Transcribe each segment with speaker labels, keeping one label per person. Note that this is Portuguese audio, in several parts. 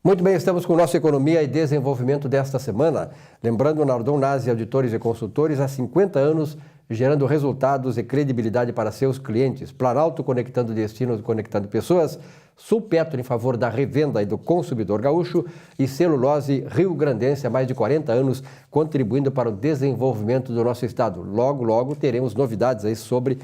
Speaker 1: Muito bem, estamos com o nosso Economia e Desenvolvimento desta semana. Lembrando, Nardon Nasi, auditores e consultores, há 50 anos, gerando resultados e credibilidade para seus clientes. Planalto conectando destinos, conectando pessoas. Sulpetro em favor da revenda e do consumidor gaúcho. E Celulose Rio Grandense há mais de 40 anos, contribuindo para o desenvolvimento do nosso estado. Logo, logo teremos novidades aí sobre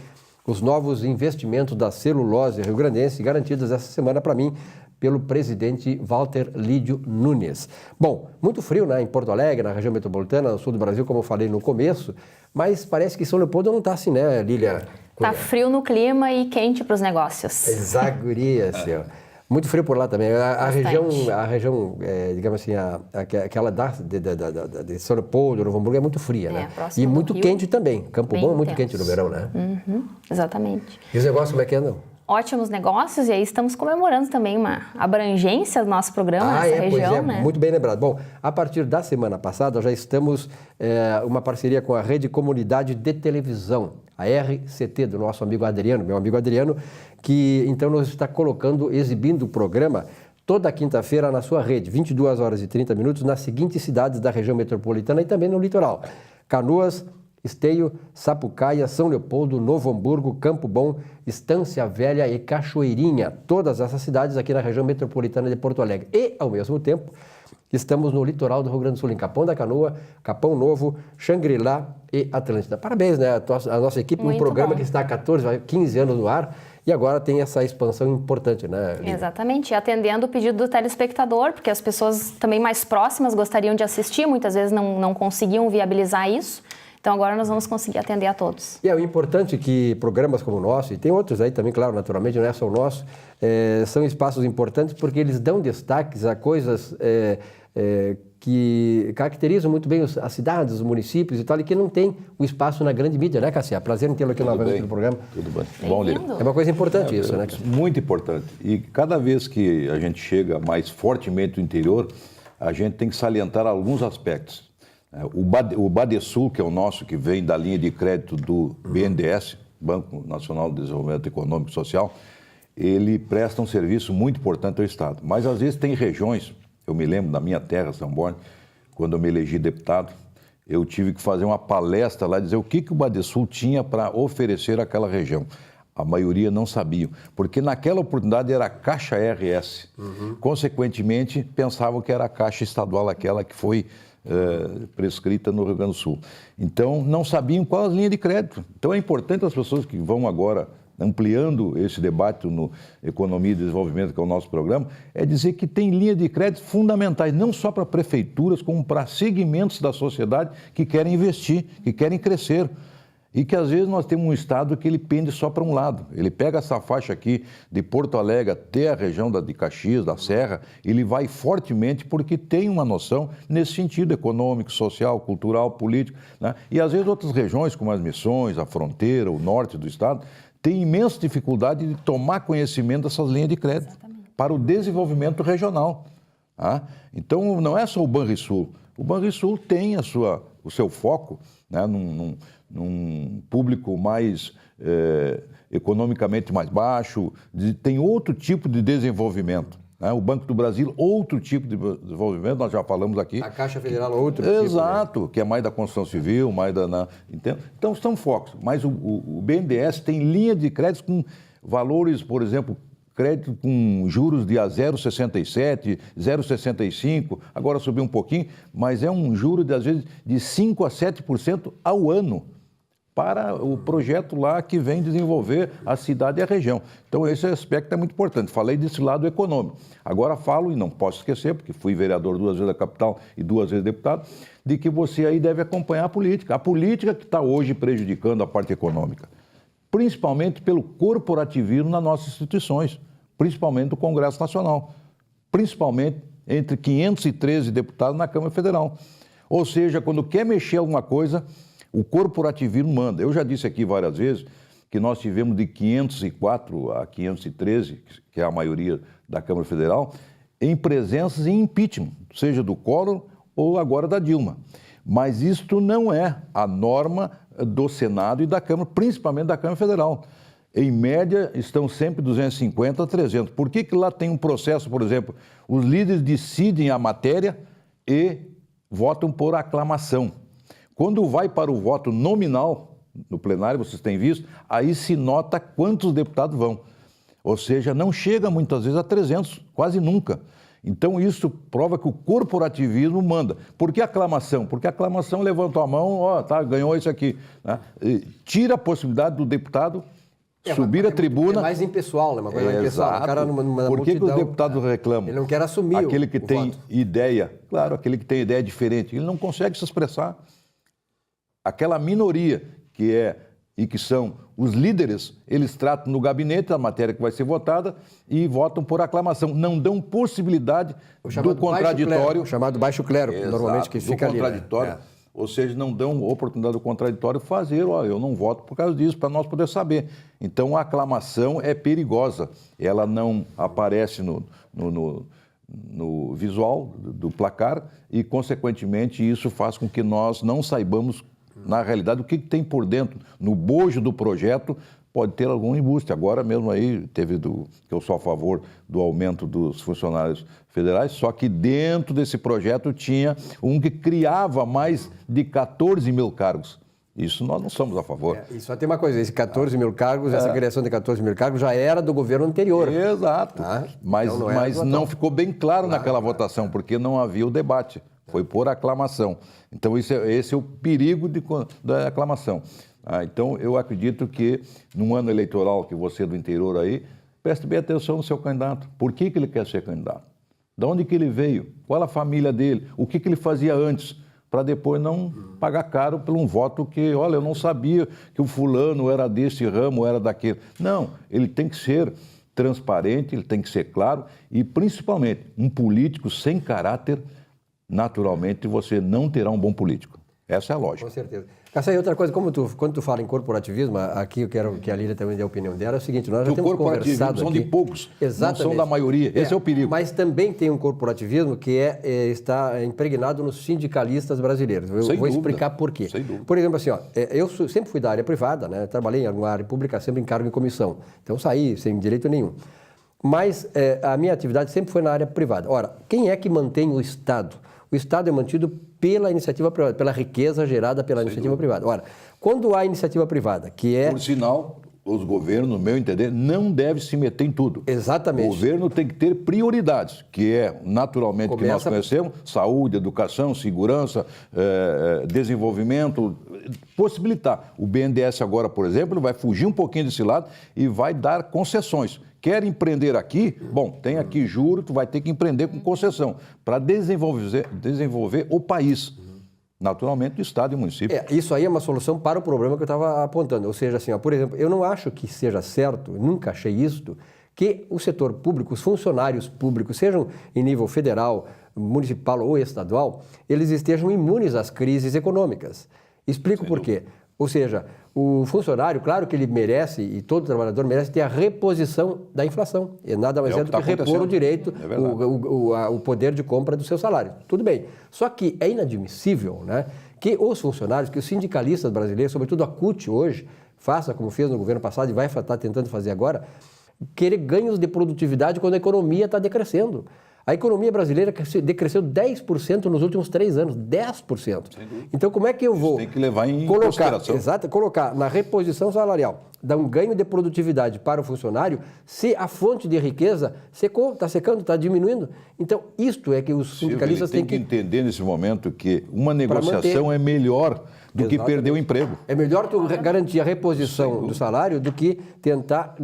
Speaker 1: os novos investimentos da Celulose Rio Grandense, garantidos essa semana para mim, pelo presidente Walter Lídio Nunes. Bom, muito frio, né, em Porto Alegre, na região metropolitana, no sul do Brasil, como eu falei no começo, mas parece que São Leopoldo não está assim, né, Lília?
Speaker 2: Tá frio no clima e quente para os negócios.
Speaker 1: Exaguria, senhor. Muito frio por lá também. A região, digamos assim, aquela de São Leopoldo, Novo Hamburgo, é muito fria, né? E muito quente também. Campo Bom é muito quente no verão, né?
Speaker 2: Uhum, exatamente.
Speaker 1: E os negócios como é que andam?
Speaker 2: Ótimos negócios, e aí estamos comemorando também uma abrangência do nosso programa nessa região,
Speaker 1: pois é,
Speaker 2: né?
Speaker 1: Muito bem lembrado. Bom, a partir da semana passada já estamos uma parceria com a Rede Comunidade de Televisão, a RCT, do nosso amigo Adriano, meu amigo Adriano, que então nos está exibindo o programa toda quinta-feira na sua rede, 22 horas e 30 minutos, nas seguintes cidades da região metropolitana e também no litoral: Canoas, Esteio, Sapucaia, São Leopoldo, Novo Hamburgo, Campo Bom, Estância Velha e Cachoeirinha. Todas essas cidades aqui na região metropolitana de Porto Alegre. E, ao mesmo tempo, estamos no litoral do Rio Grande do Sul, em Capão da Canoa, Capão Novo, Xangri-Lá e Atlântida. Parabéns, né? A nossa equipe, um programa que está há 14, 15 anos no ar. E agora tem essa expansão importante, né, Lívia?
Speaker 2: Exatamente, atendendo o pedido do telespectador, porque as pessoas também mais próximas gostariam de assistir, muitas vezes não conseguiam viabilizar isso. Então agora nós vamos conseguir atender a todos.
Speaker 1: E é o importante que programas como o nosso, e tem outros aí também, claro, naturalmente, não é só o nosso, são espaços importantes porque eles dão destaques a coisas que caracterizam muito bem as cidades, os municípios e tal, e que não tem o espaço na grande mídia, né, Cassia? Prazer em tê-lo aqui novamente no programa.
Speaker 3: Tudo bem. Bom, Lília.
Speaker 1: É uma coisa importante isso, né?
Speaker 3: Muito importante. E cada vez que a gente chega mais fortemente no interior, a gente tem que salientar alguns aspectos. O Badesul, que é o nosso, que vem da linha de crédito do BNDES, Banco Nacional de Desenvolvimento Econômico e Social, ele presta um serviço muito importante ao Estado. Mas, às vezes, tem regiões, eu me lembro da minha terra, São Borne, quando eu me elegi deputado, eu tive que fazer uma palestra lá, dizer o que o Badesul tinha para oferecer àquela região. A maioria não sabia, porque naquela oportunidade era a Caixa RS. Consequentemente, pensavam que era a Caixa Estadual, aquela que foi prescrita no Rio Grande do Sul. Então, não sabiam qual a linha de crédito. Então, é importante as pessoas que vão agora ampliando esse debate no Economia e Desenvolvimento, que é o nosso programa, é dizer que tem linha de crédito fundamentais, não só para prefeituras, como para segmentos da sociedade que querem investir, que querem crescer. E que, às vezes, nós temos um estado que ele pende só para um lado. Ele pega essa faixa aqui de Porto Alegre até a região de Caxias, da Serra, ele vai fortemente porque tem uma noção nesse sentido econômico, social, cultural, político, né? E, às vezes, outras regiões, como as Missões, a fronteira, o norte do estado, têm imensa dificuldade de tomar conhecimento dessas linhas de crédito para o desenvolvimento regional. Tá? Então, não é só o Banrisul. O Banrisul tem o seu foco, né, num público mais economicamente mais baixo, tem outro tipo de desenvolvimento. Né? O Banco do Brasil, outro tipo de desenvolvimento, nós já falamos aqui.
Speaker 1: A Caixa Federal, outro tipo.
Speaker 3: Exato, né? Que é mais da construção civil, mais da... Então, são focos. Mas o BNDES tem linha de crédito com valores, por exemplo, crédito com juros de a 0,67, 0,65, agora subiu um pouquinho, mas é um juro, às vezes, de 5% a 7% ao ano para o projeto lá que vem desenvolver a cidade e a região. Então, esse aspecto é muito importante. Falei desse lado econômico. Agora falo, e não posso esquecer, porque fui vereador 2 vezes da capital e 2 vezes deputado, de que você aí deve acompanhar a política. A política que está hoje prejudicando a parte econômica, principalmente pelo corporativismo nas nossas instituições, principalmente o Congresso Nacional, principalmente entre 513 deputados na Câmara Federal. Ou seja, quando quer mexer alguma coisa, o corporativismo manda. Eu já disse aqui várias vezes que nós tivemos de 504 a 513, que é a maioria da Câmara Federal, em presenças e impeachment, seja do Collor ou agora da Dilma. Mas isto não é a norma do Senado e da Câmara, principalmente da Câmara Federal. em média, estão sempre 250 a 300. Por que lá tem um processo, por exemplo, os líderes decidem a matéria e votam por aclamação. Quando vai para o voto nominal, no plenário, vocês têm visto, aí se nota quantos deputados vão. Ou seja, não chega muitas vezes a 300, quase nunca. Então isso prova que o corporativismo manda. Por que aclamação? Porque a aclamação levanta a mão, ganhou isso aqui. Né? Tira a possibilidade do deputado subir a tribuna.
Speaker 1: É mais impessoal, né? Uma coisa mais impessoal. O cara numa
Speaker 3: Por que
Speaker 1: multidão,
Speaker 3: os deputados reclamam?
Speaker 1: Ele não quer assumir
Speaker 3: aquele que tem
Speaker 1: voto.
Speaker 3: ideia, claro, aquele que tem ideia diferente, ele não consegue se expressar. Aquela minoria que são os líderes, eles tratam no gabinete a matéria que vai ser votada e votam por aclamação. Não dão possibilidade do contraditório.
Speaker 1: O chamado baixo clero,
Speaker 3: Exato,
Speaker 1: normalmente que fica ali.
Speaker 3: Contraditório. Ou seja, não dão oportunidade do contraditório fazer, eu não voto por causa disso, para nós poder saber. Então, a aclamação é perigosa. Ela não aparece no visual do placar e, consequentemente, isso faz com que nós não saibamos, na realidade, o que tem por dentro. No bojo do projeto pode ter algum embuste. Agora mesmo aí teve que eu sou a favor do aumento dos funcionários federais, só que dentro desse projeto tinha um que criava mais de 14 mil cargos. Isso nós não somos a favor.
Speaker 1: E só tem uma coisa, esse 14 mil cargos, essa criação de 14 mil cargos já era do governo anterior.
Speaker 3: Exato. Mas
Speaker 1: então
Speaker 3: não ficou bem claro naquela votação, porque não havia o debate. Foi por aclamação. Então, esse é o perigo da aclamação. Então, eu acredito que, num ano eleitoral que você é do interior aí, preste bem atenção no seu candidato. Por que ele quer ser candidato? De onde que ele veio? Qual a família dele? O que ele fazia antes? Para depois não pagar caro por um voto que, olha, eu não sabia que o fulano era desse ramo, era daquele. Não, ele tem que ser transparente, ele tem que ser claro e, principalmente, um político sem caráter, naturalmente, você não terá um bom político. Essa é a lógica.
Speaker 1: Com certeza. Cassai, outra coisa, quando tu fala em corporativismo, aqui eu quero que a Lília também dê a opinião dela, é o seguinte, nós já temos conversado
Speaker 3: são
Speaker 1: aqui,
Speaker 3: de poucos,
Speaker 1: exatamente,
Speaker 3: não são da maioria, esse é o perigo.
Speaker 1: Mas também tem um corporativismo que está impregnado nos sindicalistas brasileiros. Eu vou explicar por quê. Por exemplo, assim, eu sempre fui da área privada, né? Trabalhei em alguma área pública, sempre em cargo em comissão, então saí sem direito nenhum. Mas a minha atividade sempre foi na área privada. Ora, quem é que mantém o Estado? O Estado é mantido pela iniciativa privada, pela riqueza gerada pela iniciativa privada. Ora, quando há iniciativa privada, que é...
Speaker 3: Por sinal, os governos, no meu entender, não devem se meter em tudo.
Speaker 1: Exatamente.
Speaker 3: O governo tem que ter prioridades, que é, naturalmente, que nós conhecemos, saúde, educação, segurança, desenvolvimento, possibilitar. O BNDES agora, por exemplo, vai fugir um pouquinho desse lado e vai dar concessões. Quer empreender aqui? Bom, tem aqui juro, tu vai ter que empreender com concessão para desenvolver o país. Naturalmente, do Estado e do município.
Speaker 1: Isso aí é uma solução para o problema que eu estava apontando. Ou seja, assim, por exemplo, eu não acho que seja certo, nunca achei isto, que o setor público, os funcionários públicos, sejam em nível federal, municipal ou estadual, eles estejam imunes às crises econômicas. Explico por quê. Ou seja, o funcionário, claro que ele merece, e todo trabalhador merece ter a reposição da inflação. E nada mais é do que repor o direito, o poder de compra do seu salário. Tudo bem. Só que é inadmissível, né, que os funcionários, que os sindicalistas brasileiros, sobretudo a CUT hoje, faça como fez no governo passado e vai estar tentando fazer agora, querer ganhos de produtividade quando a economia está decrescendo. A economia brasileira decresceu 10% nos últimos 3 anos, 10%. Então, como é que eu vou
Speaker 3: tem que levar em consideração.
Speaker 1: Colocar na reposição salarial, dar um ganho de produtividade para o funcionário, se a fonte de riqueza secou, está secando, está diminuindo? Então, isto é que os sindicalistas têm que
Speaker 3: entender nesse momento que uma negociação é melhor do que perder o emprego.
Speaker 1: É melhor tu garantir a reposição do salário do que tentar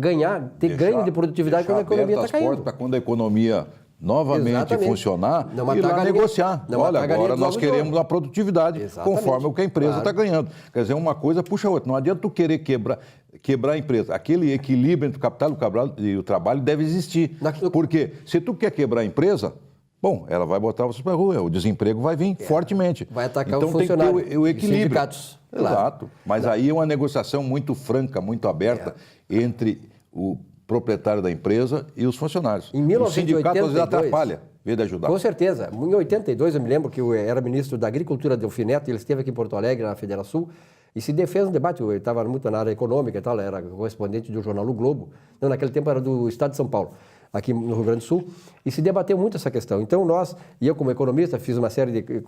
Speaker 1: ter ganho de produtividade quando a economia está caindo.
Speaker 3: Para quando a economia novamente funcionar e lá negociar. Olha, agora nós queremos a produtividade conforme o que a empresa está ganhando. Quer dizer, uma coisa puxa a outra. Não adianta tu querer quebrar a empresa. Aquele equilíbrio entre o capital e o trabalho deve existir. Porque se tu quer quebrar a empresa, bom, ela vai botar você para a rua, o desemprego vai vir fortemente.
Speaker 1: Vai atacar
Speaker 3: então,
Speaker 1: o funcionário.
Speaker 3: Tem que ter o equilíbrio.
Speaker 1: Sindicatos.
Speaker 3: Exato. Mas aí é uma negociação muito franca, muito aberta entre o proprietário da empresa e os funcionários.
Speaker 1: Em 1982,
Speaker 3: o sindicato às vezes atrapalha, em vez de ajudar.
Speaker 1: Com certeza. Em 82, eu me lembro que eu era ministro da Agricultura, Delfim Neto, e ele esteve aqui em Porto Alegre, na Federação Sul, E se defez um debate, eu estava muito na área econômica e tal, era correspondente do jornal O Globo, não, naquele tempo era do Estado de São Paulo, aqui no Rio Grande do Sul, e se debateu muito essa questão. Então e eu como economista fiz uma série de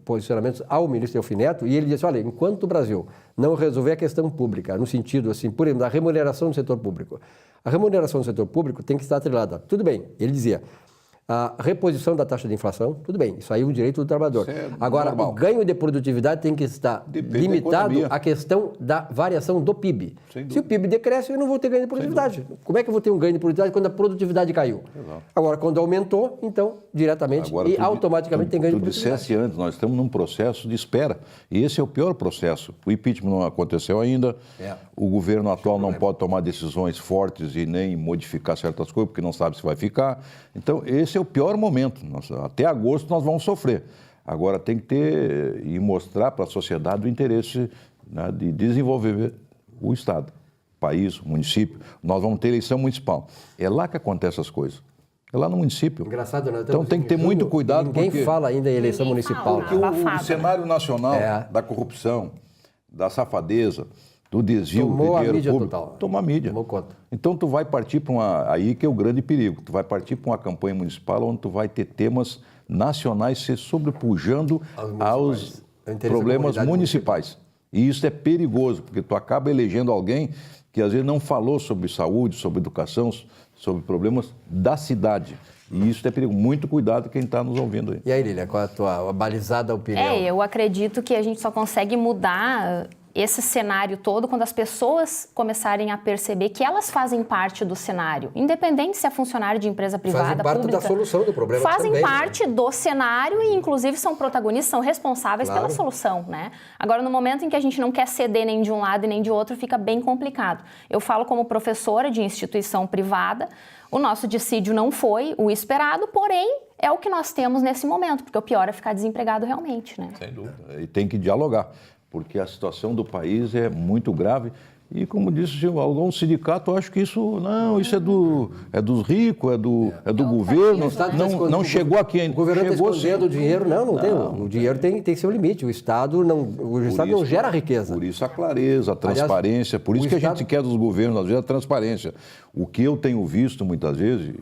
Speaker 1: posicionamentos ao ministro Delfim Neto, e ele disse, olha, enquanto o Brasil não resolver a questão pública, no sentido, assim, por exemplo, da remuneração do setor público, a remuneração do setor público tem que estar atrelada. Tudo bem, ele dizia, a reposição da taxa de inflação, tudo bem, isso aí é um direito do trabalhador. Agora, normal. O ganho de produtividade tem que estar limitado à questão da variação do PIB. Se o PIB decresce, eu não vou ter ganho de produtividade. Como é que eu vou ter um ganho de produtividade quando a produtividade caiu? Exato. Agora, quando aumentou, então, diretamente automaticamente tem ganho de produtividade.
Speaker 3: Tu disseste antes, nós estamos num processo de espera. E esse é o pior processo. O impeachment não aconteceu ainda, o governo atual não pode tomar decisões fortes e nem modificar certas coisas, porque não sabe se vai ficar. Então, esse é o pior momento. Até agosto nós vamos sofrer. Agora tem que ter e mostrar para a sociedade o interesse, né, de desenvolver o Estado, o país, o município. Nós vamos ter eleição municipal. É lá que acontecem as coisas. É lá no município.
Speaker 1: Engraçado, né?
Speaker 3: Então tem que ter muito cuidado.
Speaker 1: Ninguém fala ainda em eleição municipal.
Speaker 3: Porque o cenário nacional da corrupção, da safadeza, do desvio de dinheiro público, toma a mídia.
Speaker 1: Tomou conta.
Speaker 3: Então tu vai partir para aí que é o grande perigo. Tu vai partir para uma campanha municipal onde tu vai ter temas nacionais se sobrepujando aos problemas municipais. E isso é perigoso, porque tu acaba elegendo alguém que às vezes não falou sobre saúde, sobre educação, sobre problemas da cidade. E isso é perigo. Muito cuidado quem está nos ouvindo aí.
Speaker 1: E aí, Lília, qual é a tua balizada opinião?
Speaker 2: Eu acredito que a gente só consegue mudar esse cenário todo quando as pessoas começarem a perceber que elas fazem parte do cenário, independente se é funcionário de empresa privada,
Speaker 1: fazem parte
Speaker 2: pública,
Speaker 1: da solução do problema
Speaker 2: fazem
Speaker 1: também,
Speaker 2: parte do cenário e inclusive são protagonistas, são responsáveis pela solução, né? Agora, no momento em que a gente não quer ceder nem de um lado e nem de outro, fica bem complicado. Eu falo como professora de instituição privada, o nosso dissídio não foi o esperado, porém é o que nós temos nesse momento, porque o pior é ficar desempregado realmente, né?
Speaker 3: Sem dúvida. E tem que dialogar, porque a situação do país é muito grave. E, como disse algum sindicato, acho que isso é dos ricos, é do governo, não chegou aqui ainda.
Speaker 1: O governo está escondendo o dinheiro, não tem. O dinheiro tem seu limite, o Estado não gera riqueza.
Speaker 3: Por isso a clareza, a transparência, por isso que a gente quer dos governos, às vezes, a transparência. O que eu tenho visto muitas vezes,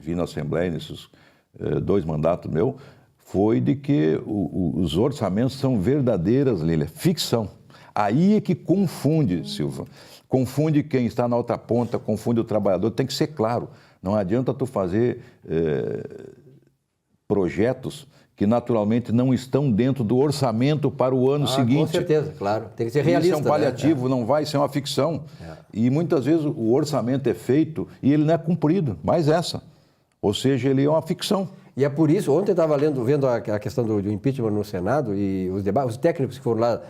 Speaker 3: vi na Assembleia nesses 2 mandatos meus, foi de que os orçamentos são verdadeiras, Lília, ficção. Aí é que confunde, Silva. Confunde quem está na outra ponta, confunde o trabalhador. Tem que ser claro. Não adianta tu fazer projetos que naturalmente não estão dentro do orçamento para o ano seguinte. Com
Speaker 1: certeza, claro. Tem que ser realista.
Speaker 3: Isso é um paliativo, não vai ser uma ficção. E muitas vezes o orçamento é feito e ele não é cumprido. Mais essa. Ou seja, ele é uma ficção.
Speaker 1: E é por isso, ontem eu estava vendo a questão do impeachment no Senado e os debates, os técnicos que foram lá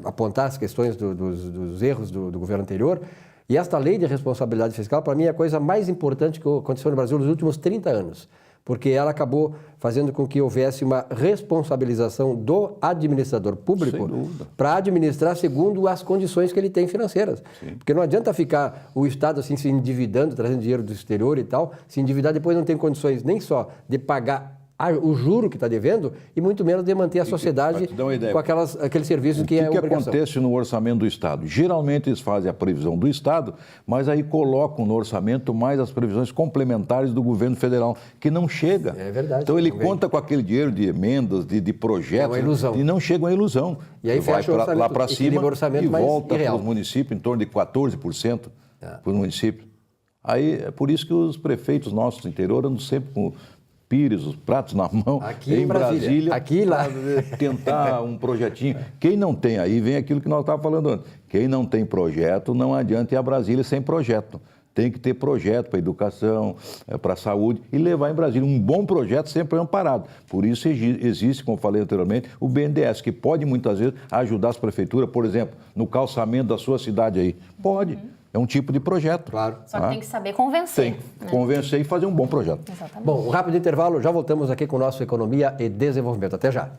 Speaker 1: apontar as questões dos erros do governo anterior. E esta lei de responsabilidade fiscal, para mim, é a coisa mais importante que aconteceu no Brasil nos últimos 30 anos. Porque ela acabou fazendo com que houvesse uma responsabilização do administrador público para administrar segundo as condições que ele tem financeiras. Sim. Porque não adianta ficar o Estado assim se endividando, trazendo dinheiro do exterior e tal, se endividar depois não tem condições nem só de pagar o juro que está devendo e muito menos de manter a sociedade com aqueles serviços que é obrigação.
Speaker 3: O que acontece no orçamento do Estado? Geralmente eles fazem a previsão do Estado, mas aí colocam no orçamento mais as previsões complementares do governo federal, que não chega.
Speaker 1: É verdade.
Speaker 3: Então ele conta com aquele dinheiro de emendas, de projetos,
Speaker 1: é uma ilusão.
Speaker 3: E não chega uma ilusão.
Speaker 1: E aí
Speaker 3: vai lá para cima e volta para os municípios em torno de 14% para os municípios. Aí é por isso que os prefeitos nossos do interior andam sempre com pires, os pratos na mão,
Speaker 1: aqui em Brasília,
Speaker 3: aqui lá, tentar um projetinho. Quem não tem, aí vem aquilo que nós estávamos falando antes, quem não tem projeto, não adianta ir a Brasília sem projeto. Tem que ter projeto para educação, para saúde e levar em Brasília. Um bom projeto sempre é amparado. Por isso existe, como falei anteriormente, o BNDES, que pode muitas vezes ajudar as prefeituras, por exemplo, no calçamento da sua cidade aí. Pode. É um tipo de projeto.
Speaker 1: Claro.
Speaker 2: Só que tem que saber convencer.
Speaker 3: Tem que convencer e fazer um bom projeto.
Speaker 2: Exatamente.
Speaker 1: Bom, um rápido intervalo, já voltamos aqui com o nosso Economia e Desenvolvimento. Até já.